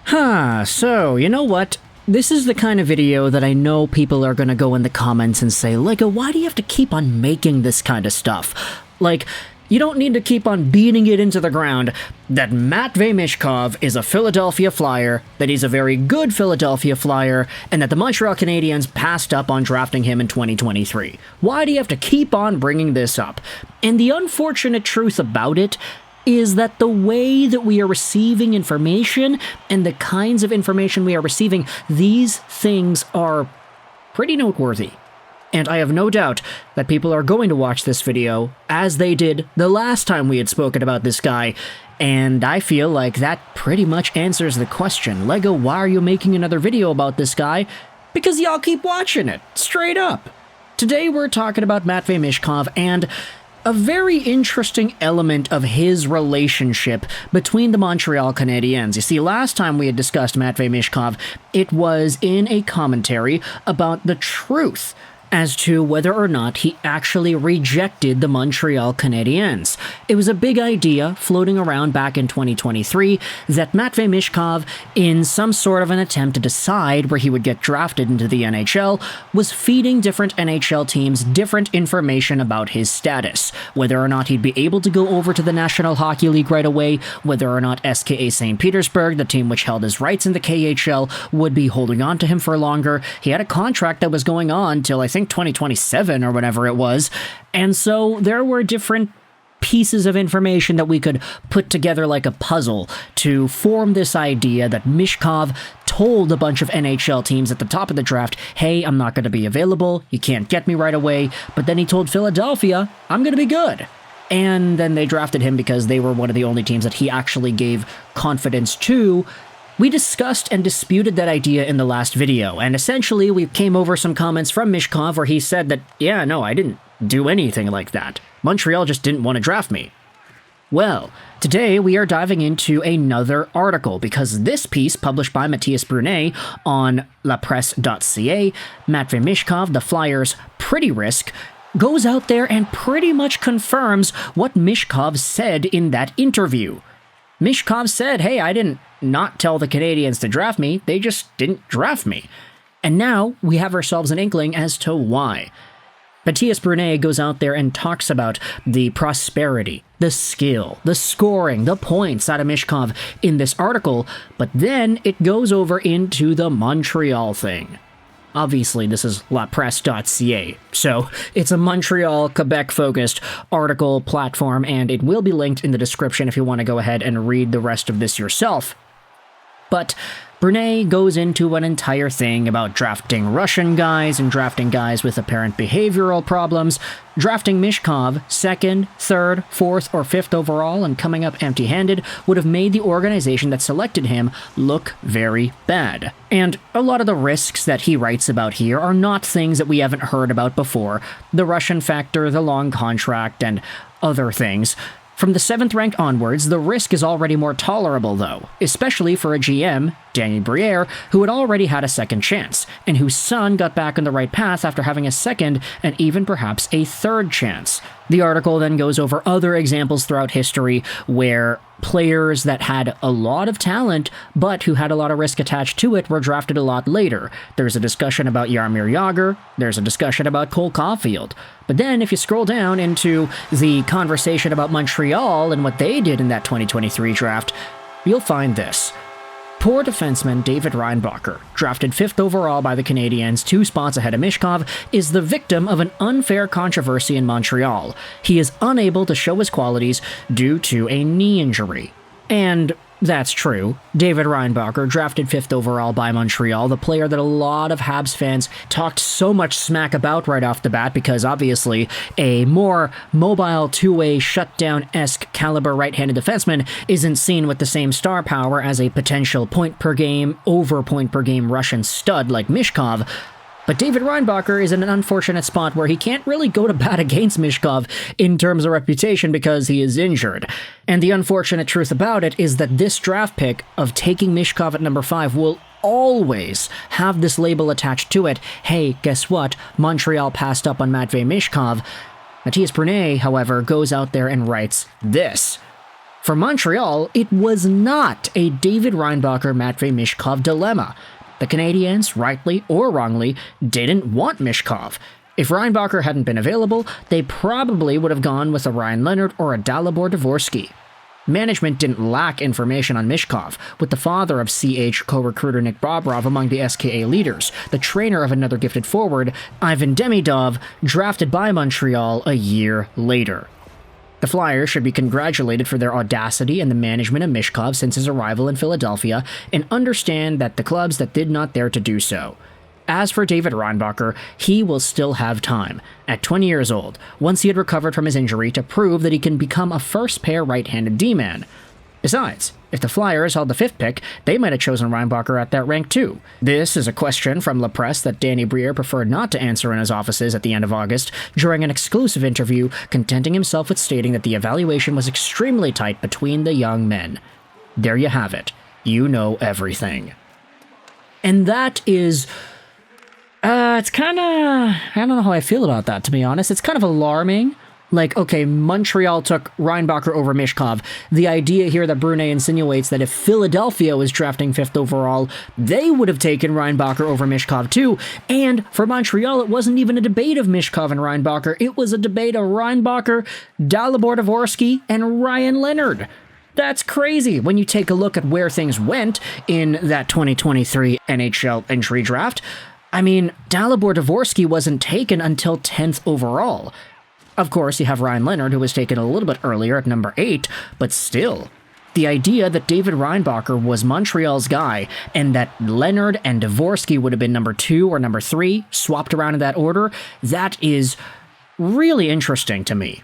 So, you know what? This is the kind of video that I know people are gonna go in the comments and say, Lego, why do you have to keep on making this kind of stuff? Like, you don't need to keep on beating it into the ground that Matvei Michkov is a Philadelphia Flyer, that he's a very good Philadelphia Flyer, and that the Montreal Canadiens passed up on drafting him in 2023. Why do you have to keep on bringing this up? And the unfortunate truth about it is that the way that we are receiving information and the kinds of information we are receiving, these things are pretty noteworthy. And I have no doubt that people are going to watch this video, as they did the last time we had spoken about this guy, and I feel like that pretty much answers the question. Lego, why are you making another video about this guy? Because y'all keep watching it, straight up. Today we're talking about Matvei Michkov and a very interesting element of his relationship between the Montreal Canadiens. You see, last time we had discussed Matvei Michkov, it was in a commentary about the truth as to whether or not he actually rejected the Montreal Canadiens. It was a big idea floating around back in 2023 that Matvei Michkov, in some sort of an attempt to decide where he would get drafted into the NHL, was feeding different NHL teams different information about his status, whether or not he'd be able to go over to the National Hockey League right away, whether or not SKA St. Petersburg, the team which held his rights in the KHL, would be holding on to him for longer. He had a contract that was going on till I think 2027 or whatever it was, and so there were different pieces of information that we could put together like a puzzle to form this idea that Michkov told a bunch of NHL teams at the top of the draft, hey, I'm not going to be available, you can't get me right away, but then he told Philadelphia, I'm going to be good. And then they drafted him because they were one of the only teams that he actually gave confidence to. We discussed and disputed that idea in the last video, and essentially we came over some comments from Michkov where he said that, yeah, no, I didn't do anything like that. Montreal just didn't want to draft me. Well, today we are diving into another article, because this piece published by Matthias Brunet on lapresse.ca, Matvei Michkov, the Flyers' pretty risk, goes out there and pretty much confirms what Michkov said in that interview. Michkov said, hey, I didn't not tell the Canadiens to draft me, they just didn't draft me. And now we have ourselves an inkling as to why. Matthias Brunet goes out there and talks about the prosperity, the skill, the scoring, the points out of Michkov in this article, but then it goes over into the Montreal thing. Obviously, this is lapresse.ca, so it's a Montreal, Quebec-focused article platform, and it will be linked in the description if you want to go ahead and read the rest of this yourself. But Brunet goes into an entire thing about drafting Russian guys and drafting guys with apparent behavioral problems, drafting Michkov 2nd, 3rd, 4th, or 5th overall and coming up empty-handed would have made the organization that selected him look very bad. And a lot of the risks that he writes about here are not things that we haven't heard about before, the Russian factor, the long contract, and other things. From the 7th rank onwards, the risk is already more tolerable though, especially for a GM, Danny Briere, who had already had a second chance, and whose son got back on the right path after having a second and even perhaps a third chance. The article then goes over other examples throughout history where players that had a lot of talent, but who had a lot of risk attached to it, were drafted a lot later. There's a discussion about Jaromir Jagr, there's a discussion about Cole Caulfield. But then if you scroll down into the conversation about Montreal and what they did in that 2023 draft, you'll find this. Poor defenseman David Reinbacher, drafted 5th overall by the Canadiens, 2 spots ahead of Michkov, is the victim of an unfair controversy in Montreal. He is unable to show his qualities due to a knee injury. And that's true. David Reinbacher, drafted 5th overall by Montreal, the player that a lot of Habs fans talked so much smack about right off the bat because obviously a more mobile two-way shutdown-esque caliber right-handed defenseman isn't seen with the same star power as a potential point-per-game, over-point-per-game Russian stud like Michkov. But David Reinbacher is in an unfortunate spot where he can't really go to bat against Michkov in terms of reputation because he is injured. And the unfortunate truth about it is that this draft pick of taking Michkov at number 5 will always have this label attached to it. Hey, guess what? Montreal passed up on Matvei Michkov. Matthias Brunet, however, goes out there and writes this. For Montreal, it was not a David Reinbacher, Matvei Michkov dilemma. The Canadiens, rightly or wrongly, didn't want Michkov. If Reinbacher hadn't been available, they probably would have gone with a Ryan Leonard or a Dalibor Dvorsky. Management didn't lack information on Michkov, with the father of CH co-recruiter Nick Bobrov among the SKA leaders, the trainer of another gifted forward, Ivan Demidov, drafted by Montreal a year later. The Flyers should be congratulated for their audacity and the management of Michkov since his arrival in Philadelphia, and understand that the clubs that did not dare to do so. As for David Reinbacher, he will still have time, at 20 years old, once he had recovered from his injury, to prove that he can become a first-pair right-handed D-man. Besides, if the Flyers held the 5th pick, they might have chosen Reinbacher at that rank too. This is a question from La Presse that Danny Briere preferred not to answer in his offices at the end of August, during an exclusive interview, contenting himself with stating that the evaluation was extremely tight between the young men. There you have it. You know everything. And that is... it's kind of... I don't know how I feel about that, to be honest. It's kind of alarming. Like, okay, Montreal took Reinbacher over Michkov. The idea here that Brunet insinuates that if Philadelphia was drafting 5th overall, they would have taken Reinbacher over Michkov too. And for Montreal, it wasn't even a debate of Michkov and Reinbacher. It was a debate of Reinbacher, Dalibor Dvorsky, and Ryan Leonard. That's crazy when you take a look at where things went in that 2023 NHL Entry Draft. I mean, Dalibor Dvorsky wasn't taken until 10th overall. Of course, you have Ryan Leonard, who was taken a little bit earlier at number 8, but still. The idea that David Reinbacher was Montreal's guy, and that Leonard and Dvorsky would have been number 2 or number 3, swapped around in that order, that is really interesting to me.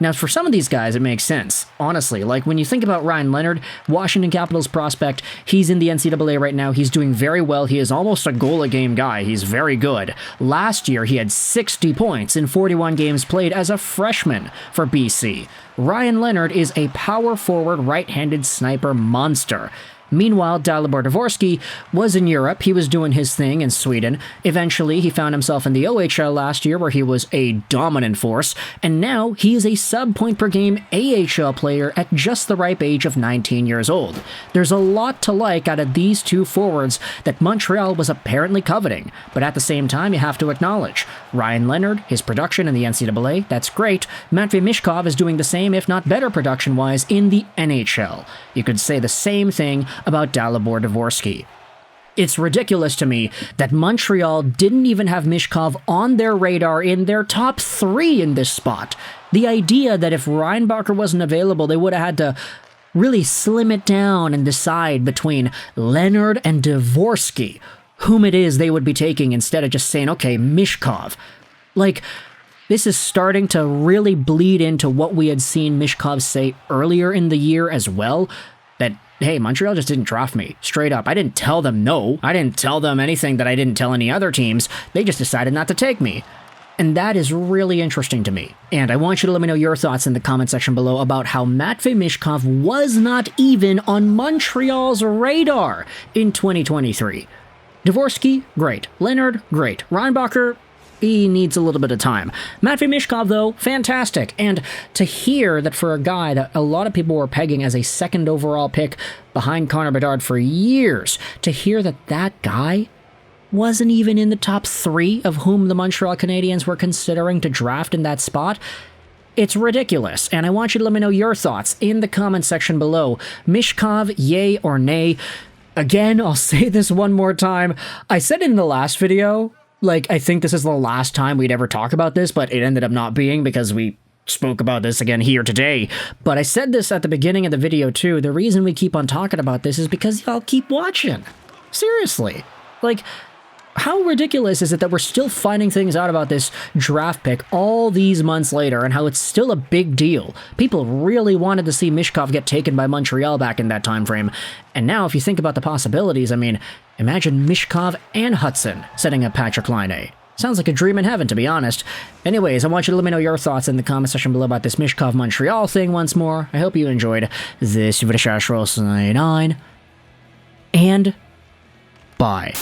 Now, for some of these guys, it makes sense. Honestly, like when you think about Ryan Leonard, Washington Capitals prospect, he's in the NCAA right now. He's doing very well. He is almost a goal-a-game guy. He's very good. Last year, he had 60 points in 41 games played as a freshman for BC. Ryan Leonard is a power forward right-handed sniper monster. Meanwhile, Dalibor Dvorsky was in Europe. He was doing his thing in Sweden. Eventually, he found himself in the OHL last year, where he was a dominant force, and now he is a sub-point-per-game AHL player at just the ripe age of 19 years old. There's a lot to like out of these two forwards that Montreal was apparently coveting, but at the same time, you have to acknowledge Ryan Leonard, his production in the NCAA, that's great. Matvei Michkov is doing the same, if not better production-wise, in the NHL. You could say the same thing about Dalibor Dvorsky. It's ridiculous to me that Montreal didn't even have Michkov on their radar in their top 3 in this spot. The idea that if Reinbacher wasn't available, they would have had to really slim it down and decide between Leonard and Dvorsky, whom it is they would be taking, instead of just saying, okay, Michkov. Like, this is starting to really bleed into what we had seen Michkov say earlier in the year as well, that, hey, Montreal just didn't draft me. Straight up. I didn't tell them no. I didn't tell them anything that I didn't tell any other teams. They just decided not to take me. And that is really interesting to me. And I want you to let me know your thoughts in the comment section below about how Matvei Michkov was not even on Montreal's radar in 2023. Dvorsky, great. Leonard, great. Reinbacher, he needs a little bit of time. Matvei Michkov, though, fantastic. And to hear that for a guy that a lot of people were pegging as a 2nd overall pick behind Connor Bedard for years, to hear that that guy wasn't even in the top 3 of whom the Montreal Canadiens were considering to draft in that spot, it's ridiculous. And I want you to let me know your thoughts in the comment section below. Michkov, yay or nay? Again, I'll say this one more time. I said it in the last video, like, I think this is the last time we'd ever talk about this, but it ended up not being because we spoke about this again here today. But I said this at the beginning of the video too. The reason we keep on talking about this is because y'all keep watching. Seriously. Like, how ridiculous is it that we're still finding things out about this draft pick all these months later, and how it's still a big deal? People really wanted to see Michkov get taken by Montreal back in that time frame. And now, if you think about the possibilities, I mean, imagine Michkov and Hudson setting up Patrick Laine. Sounds like a dream in heaven, to be honest. Anyways, I want you to let me know your thoughts in the comment section below about this Michkov Montreal thing once more. I hope you enjoyed this video. And bye.